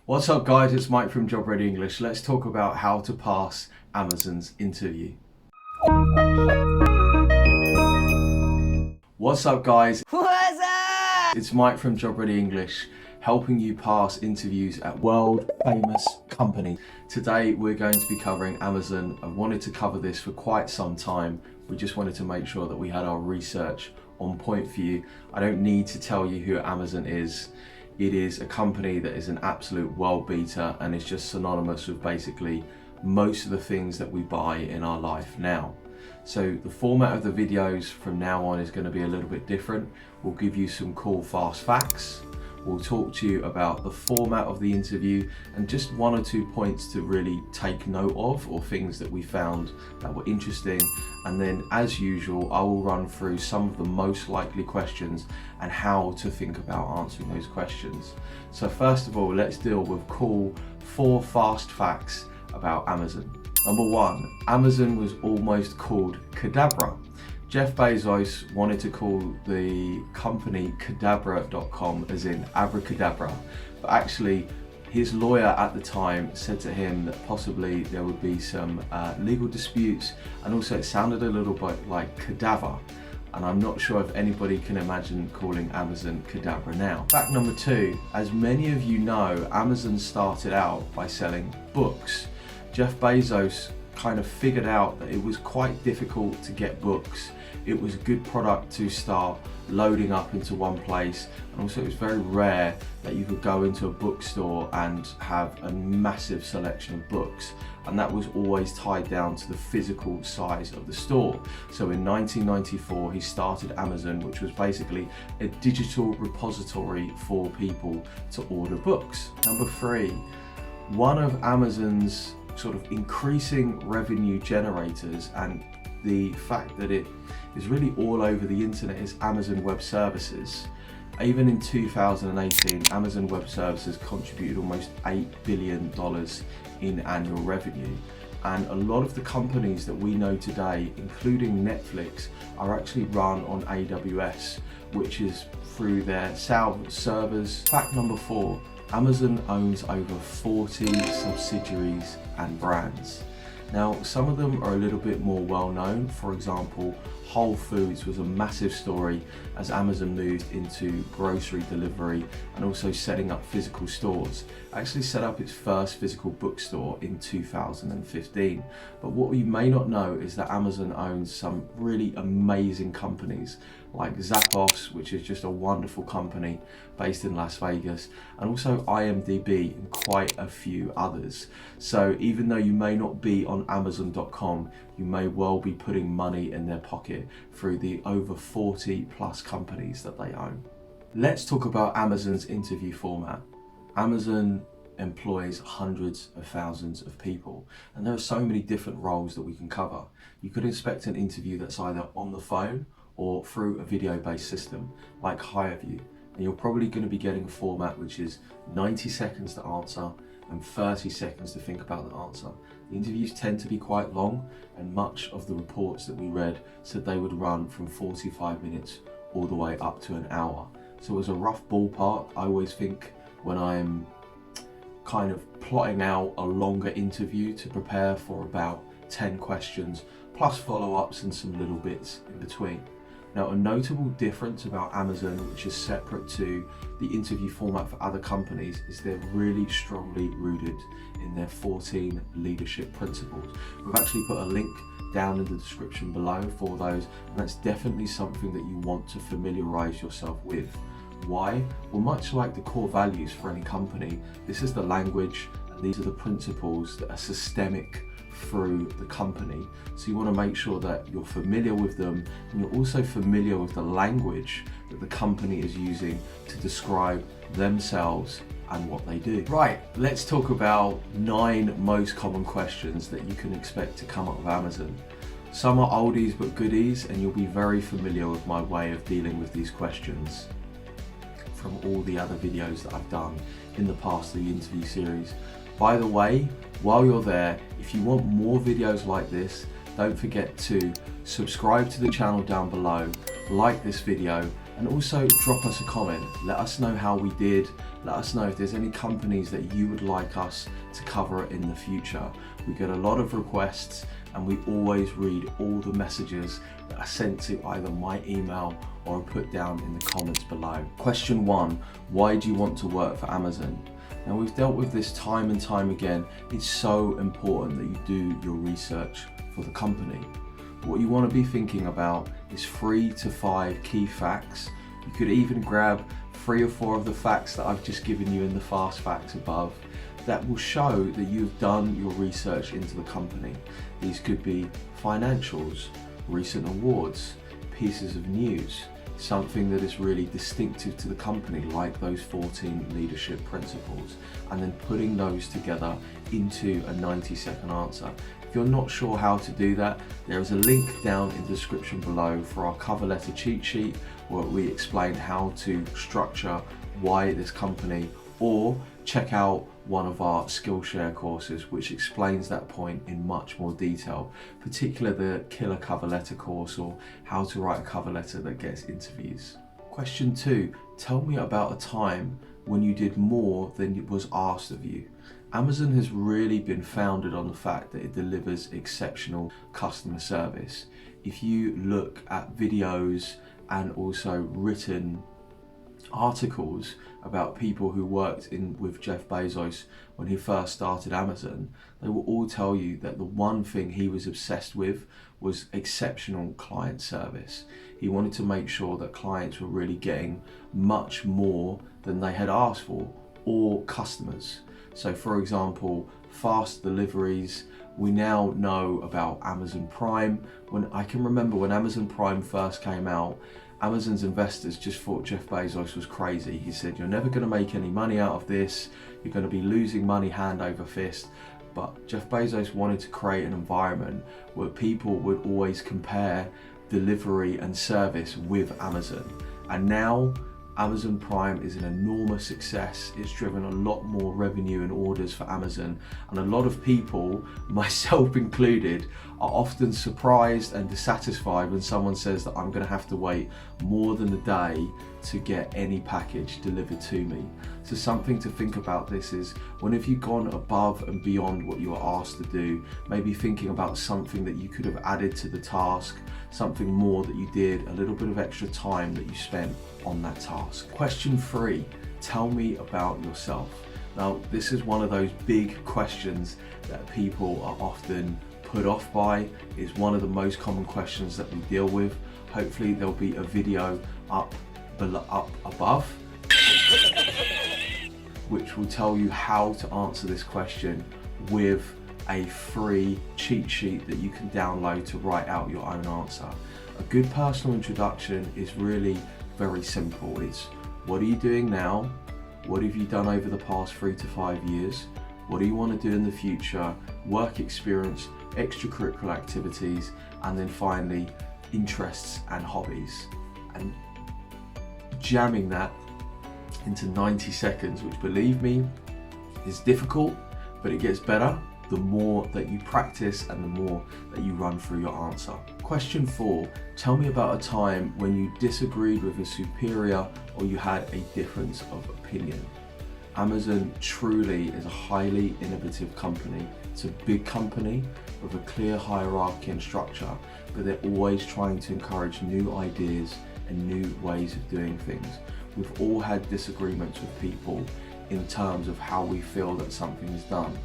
What's up guys, it's Mike from Job Ready English. Let's talk about how to pass Amazon's interview. What's up guys? What's up? It's Mike from Job Ready English, helping you pass interviews at world famous companies. Today we're going to be covering Amazon. I've wanted to cover this for quite some time. We just wanted to make sure that we had our research on point for you. I don't need to tell you who Amazon is. It is a company that is an absolute world beater and is just synonymous with basically most of the things that we buy in our life now. So the format of the videos from now on is going to be a little bit different. We'll give you some cool fast facts. We'll talk to you about the format of the interview and just one or two points to really take note of, or things that we found that were interesting. And then as usual, I will run through some of the most likely questions and how to think about answering those questions. So first of all, let's deal with cool 4 fast facts about Amazon. Number 1, Amazon was almost called Cadabra. Jeff Bezos wanted to call the company Cadabra.com, as in abracadabra, but actually his lawyer at the time said to him that possibly there would be some legal disputes, and also it sounded a little bit like cadaver, and I'm not sure if anybody can imagine calling Amazon Cadabra now. Fact number 2, as many of you know, Amazon started out by selling books. Jeff Bezos kind of figured out that it was quite difficult to get books. It was a good product to start loading up into one place, and also it was very rare that you could go into a bookstore and have a massive selection of books, and that was always tied down to the physical size of the store. So in 1994 he started Amazon, which was basically a digital repository for people to order books. Number 3, one of Amazon's sort of increasing revenue generators, and the fact that it is really all over the internet, is Amazon Web Services. Even in 2018, Amazon Web Services contributed almost $8 billion in annual revenue. And a lot of the companies that we know today, including Netflix, are actually run on AWS, which is through their servers. Fact number 4, Amazon owns over 40 subsidiaries and brands. Now, some of them are a little bit more well known. For example, Whole Foods was a massive story as Amazon moved into grocery delivery and also setting up physical stores. Actually set up its first physical bookstore in 2015. But what you may not know is that Amazon owns some really amazing companies like Zappos, which is just a wonderful company based in Las Vegas, and also IMDb and quite a few others. So even though you may not be on Amazon.com, you may well be putting money in their pocket through the over 40 plus companies that they own. Let's talk about Amazon's interview format. Amazon employs hundreds of thousands of people, and there are so many different roles that we can cover. You could expect an interview that's either on the phone or through a video-based system like Hirevue, and you're probably going to be getting a format which is 90 seconds to answer and 30 seconds to think about the answer. The interviews tend to be quite long, and much of the reports that we read said they would run from 45 minutes all the way up to an hour. So as a rough ballpark, I always think when I'm kind of plotting out a longer interview to prepare for about 10 questions plus follow-ups and some little bits in between. Now, a notable difference about Amazon, which is separate to the interview format for other companies, is they're really strongly rooted in their 14 leadership principles. We've actually put a link down in the description below for those, and that's definitely something that you want to familiarize yourself with. Why? Well, much like the core values for any company, this is the language and these are the principles that are systemic through the company. So you want to make sure that you're familiar with them, and you're also familiar with the language that the company is using to describe themselves and what they do. Right, let's talk about 9 most common questions that you can expect to come up with Amazon. Some are oldies but goodies, and you'll be very familiar with my way of dealing with these questions from all the other videos that I've done in the past, the interview series. By the way, while you're there, if you want more videos like this, don't forget to subscribe to the channel down below, like this video, And also drop us a comment. Let us know how we did. Let us know if there's any companies that you would like us to cover in the future. We get a lot of requests and we always read all the messages that are sent to either my email or are put down in the comments below. Question 1, why do you want to work for Amazon? Now, we've dealt with this time and time again. It's so important that you do your research for the company. What you want to be thinking about is 3 to 5 key facts. You could even grab 3 or 4 of the facts that I've just given you in the fast facts above that will show that you've done your research into the company. These could be financials, recent awards, pieces of news, something that is really distinctive to the company, like those 14 leadership principles, and then putting those together into a 90-second answer. If you're not sure how to do that, there is a link down in the description below for our cover letter cheat sheet, where we explain how to structure why this company, or check out one of our Skillshare courses which explains that point in much more detail, particularly the killer cover letter course or how to write a cover letter that gets interviews. Question 2, tell me about a time when you did more than was asked of you. Amazon has really been founded on the fact that it delivers exceptional customer service. If you look at videos and also written articles about people who worked with Jeff Bezos when he first started Amazon, they will all tell you that the one thing he was obsessed with was exceptional client service. He wanted to make sure that clients were really getting much more than they had asked for, or customers. So for example, fast deliveries. We now know about Amazon Prime. I can remember when Amazon Prime first came out, Amazon's investors just thought Jeff Bezos was crazy. He said, you're never going to make any money out of this. You're going to be losing money hand over fist. But Jeff Bezos wanted to create an environment where people would always compare delivery and service with Amazon. And now Amazon Prime is an enormous success. It's driven a lot more revenue and orders for Amazon. And a lot of people, myself included, are often surprised and dissatisfied when someone says that I'm going to have to wait more than a day to get any package delivered to me. So something to think about this is, when have you gone above and beyond what you were asked to do? Maybe thinking about something that you could have added to the task, something more that you did, a little bit of extra time that you spent on that task. Question 3, tell me about yourself. Now, this is one of those big questions that people are often put off by. It's one of the most common questions that we deal with. Hopefully there'll be a video up above which will tell you how to answer this question with a free cheat sheet that you can download to write out your own answer. A good personal introduction is really very simple. It's, what are you doing now? What have you done over the past 3 to 5 years? What do you want to do in the future? Work experience, extracurricular activities, and then finally interests and hobbies. And jamming that into 90 seconds, which, believe me, is difficult, but it gets better the more that you practice and the more that you run through your answer. Question 4, tell me about a time when you disagreed with a superior or you had a difference of opinion. Amazon truly is a highly innovative company. It's a big company with a clear hierarchy and structure, but they're always trying to encourage new ideas and new ways of doing things. We've all had disagreements with people in terms of how we feel that something is done.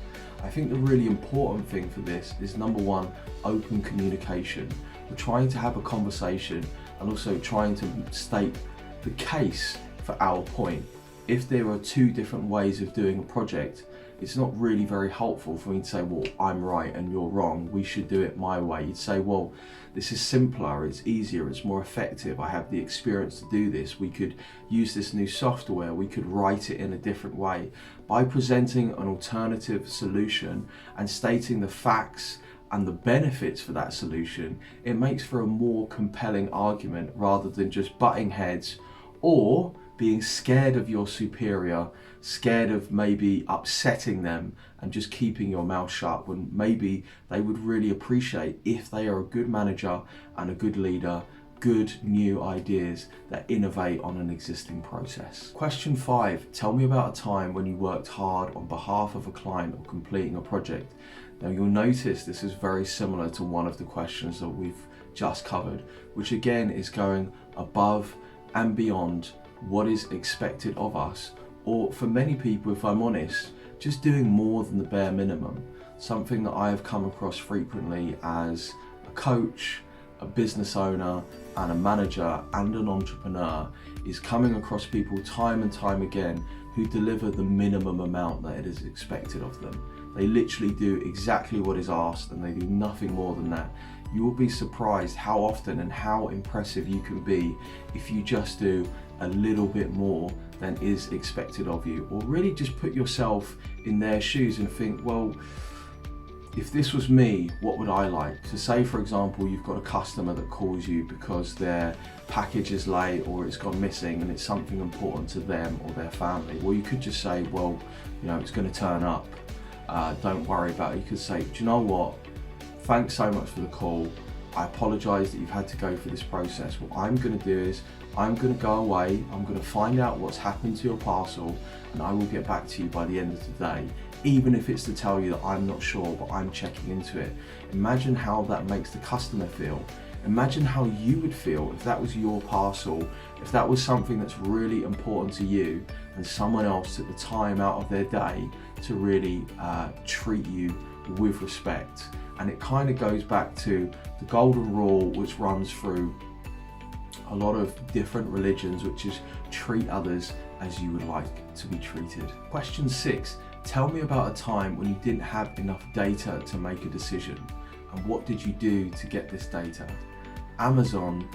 I think the really important thing for this is, number 1, open communication. We're trying to have a conversation and also trying to state the case for our point. If there are 2 different ways of doing a project, it's not really very helpful for me to say, well, I'm right and you're wrong, we should do it my way. You'd say, well, this is simpler, it's easier, it's more effective, I have the experience to do this, we could use this new software, we could write it in a different way. By presenting an alternative solution and stating the facts and the benefits for that solution, it makes for a more compelling argument rather than just butting heads or being scared of your superior, scared of maybe upsetting them and just keeping your mouth shut, when maybe they would really appreciate, if they are a good manager and a good leader, good new ideas that innovate on an existing process. Question 5, tell me about a time when you worked hard on behalf of a client or completing a project. Now you'll notice this is very similar to one of the questions that we've just covered, which again is going above and beyond what is expected of us, or for many people, if I'm honest, just doing more than the bare minimum. Something that I have come across frequently as a coach, a business owner, and a manager and an entrepreneur is coming across people time and time again who deliver the minimum amount that it is expected of them. They literally do exactly what is asked and they do nothing more than that. You will be surprised how often and how impressive you can be if you just do a little bit more than is expected of you, or really just put yourself in their shoes and think, well, if this was me, what would I like? So say for example, you've got a customer that calls you because their package is late or it's gone missing and it's something important to them or their family. Well, you could just say, well, it's going to turn up. Don't worry about it. You could say, do you know what? Thanks so much for the call. I apologise that you've had to go through this process. What I'm going to do is I'm going to go away, I'm going to find out what's happened to your parcel, and I will get back to you by the end of the day, even if it's to tell you that I'm not sure, but I'm checking into it. Imagine how that makes the customer feel. Imagine how you would feel if that was your parcel, if that was something that's really important to you and someone else took the time out of their day to really treat you with respect. And it kind of goes back to the golden rule, which runs through a lot of different religions, which is treat others as you would like to be treated. Question 6, tell me about a time when you didn't have enough data to make a decision, and what did you do to get this data? Amazon,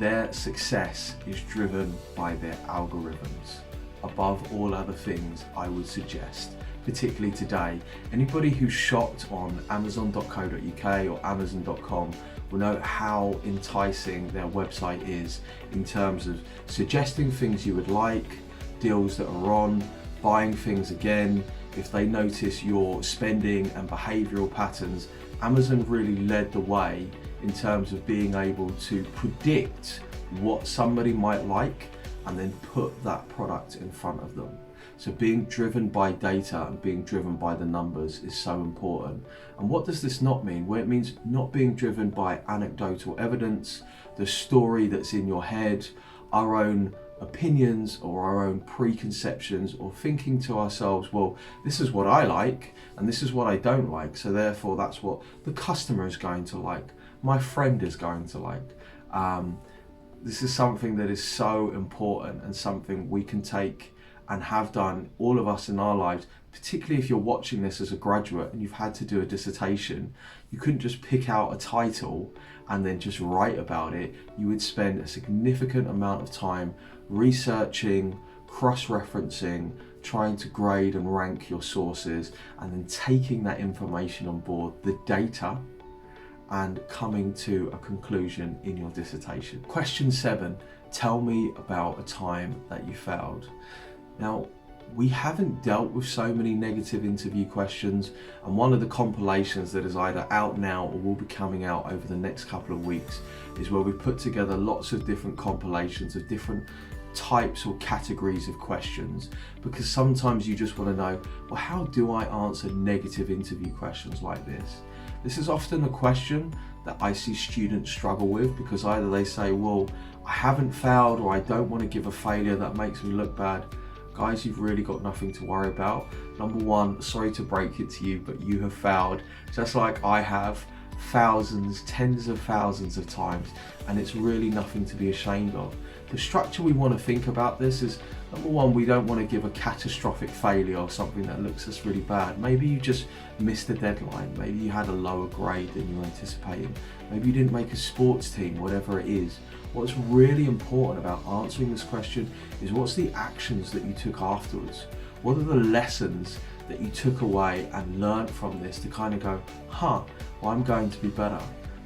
their success is driven by their algorithms. Above all other things, I would suggest, particularly today, anybody who's shopped on amazon.co.uk or amazon.com will know how enticing their website is in terms of suggesting things you would like, deals that are on, buying things again. If they notice your spending and behavioural patterns, Amazon really led the way in terms of being able to predict what somebody might like and then put that product in front of them. So being driven by data and being driven by the numbers is so important. And what does this not mean? Well, it means not being driven by anecdotal evidence, the story that's in your head, our own opinions or our own preconceptions, or thinking to ourselves, well, this is what I like and this is what I don't like, so therefore that's what the customer is going to like, my friend is going to like. This is something that is so important and something we can take and have done, all of us in our lives, particularly if you're watching this as a graduate and you've had to do a dissertation. You couldn't just pick out a title and then just write about it. You would spend a significant amount of time researching, cross-referencing, trying to grade and rank your sources, and then taking that information on board, the data, and coming to a conclusion in your dissertation. Question 7, tell me about a time that you failed. Now, we haven't dealt with so many negative interview questions, and one of the compilations that is either out now or will be coming out over the next couple of weeks is where we put together lots of different compilations of different types or categories of questions, because sometimes you just want to know, well, how do I answer negative interview questions like this? This is often a question that I see students struggle with, because either they say, well, I haven't failed, or I don't want to give a failure that makes me look bad. Guys, you've really got nothing to worry about. Number one, sorry to break it to you, but you have failed, just like I have, thousands, tens of thousands of times, and it's really nothing to be ashamed of. The structure we want to think about this is, number one, we don't want to give a catastrophic failure or something that looks us really bad. Maybe you just missed a deadline, maybe you had a lower grade than you were anticipating, maybe you didn't make a sports team, whatever it is. What's really important about answering this question is, what's the actions that you took afterwards? What are the lessons that you took away and learned from this to kind of go, well, I'm going to be better.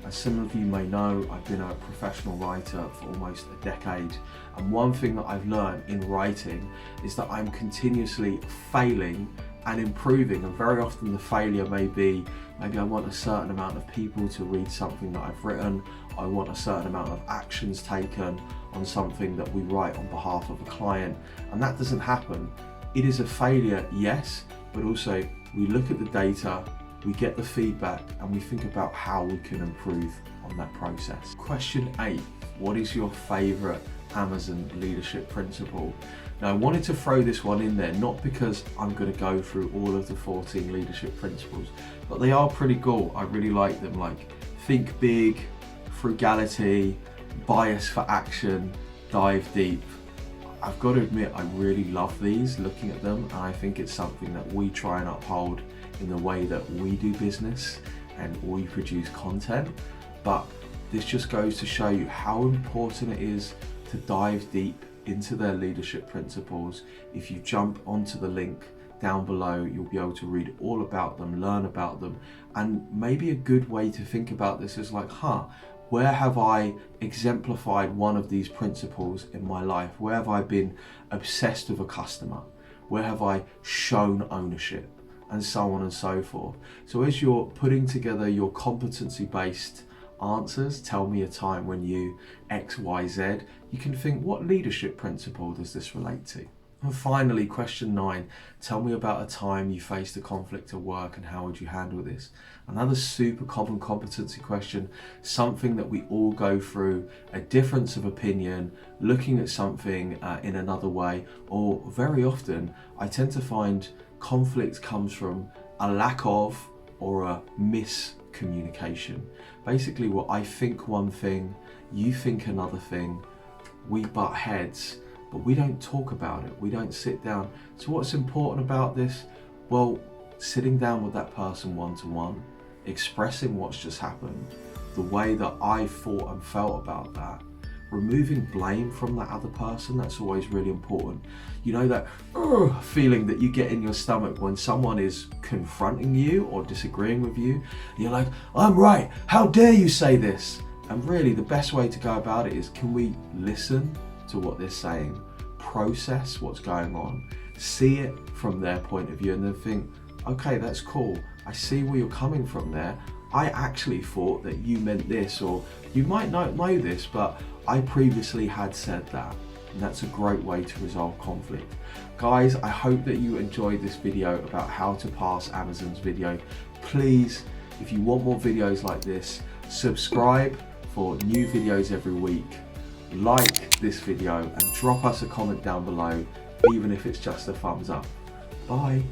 As some of you may know, I've been a professional writer for almost a decade, and one thing that I've learned in writing is that I'm continuously failing and improving. And very often the failure may be, maybe I want a certain amount of people to read something that I've written. I want a certain amount of actions taken on something that we write on behalf of a client. And that doesn't happen. It is a failure, yes, but also we look at the data, we get the feedback, and we think about how we can improve on that process. Question 8, what is your favorite Amazon leadership principle? Now, I wanted to throw this one in there, not because I'm going to go through all of the 14 leadership principles, but they are pretty cool. I really like them, like think big, frugality, bias for action, dive deep. I've got to admit, I really love these, looking at them, and I think it's something that we try and uphold in the way that we do business and we produce content. But this just goes to show you how important it is to dive deep into their leadership principles. If you jump onto the link down below, you'll be able to read all about them, learn about them, and maybe a good way to think about this is like, where have I exemplified one of these principles in my life? Where have I been obsessed with a customer? Where have I shown ownership? And so on and so forth. So as you're putting together your competency-based answers, tell me a time when you X, Y, Z, you can think, what leadership principle does this relate to? And finally, question 9, tell me about a time you faced a conflict at work and how would you handle this? Another super common competency question, something that we all go through, a difference of opinion, looking at something in another way, or very often I tend to find conflict comes from a lack of or a miscommunication. Basically, what I think one thing, you think another thing, we butt heads, but we don't talk about it, we don't sit down. So what's important about this? Well, sitting down with that person one-to-one, expressing what's just happened, the way that I thought and felt about that, removing blame from that other person, that's always really important. You know that feeling that you get in your stomach when someone is confronting you or disagreeing with you, and you're like, I'm right, how dare you say this? And really the best way to go about it is, can we listen to what they're saying, process what's going on, see it from their point of view, and then think, okay, that's cool, I see where you're coming from there. I actually thought that you meant this, or you might not know this, but I previously had said that. And that's a great way to resolve conflict. Guys, I hope that you enjoyed this video about how to pass Amazon's video. Please, if you want more videos like this, subscribe for new videos every week. Like this video and drop us a comment down below, even if it's just a thumbs up. Bye.